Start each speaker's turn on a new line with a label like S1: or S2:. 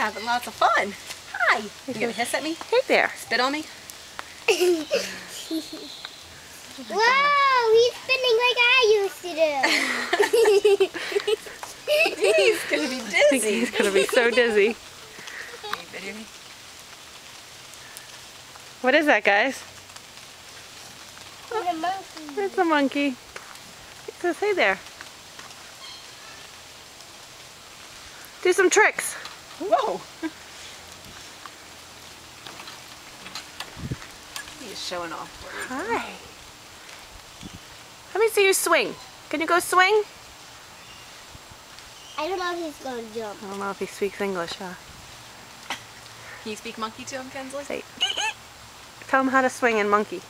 S1: having lots of fun. Hi. You gonna hiss at me?
S2: Hey there.
S1: Spit on me?
S3: Whoa, he's spinning like I used to do.
S1: He's gonna be
S2: I think
S1: dizzy.
S2: he's gonna be so dizzy.
S1: Can you video me?
S2: What is that, guys?
S3: What a monkey.
S2: It's a monkey. He says, hey there. Do some tricks.
S1: Whoa. He's showing off.
S2: Hi. Let me see you swing. Can you go swing?
S3: I don't know if he's going to jump.
S2: I don't know if he speaks English, huh?
S1: Can you speak monkey to him, Kinsley?
S2: Say, tell him how to swing in monkey.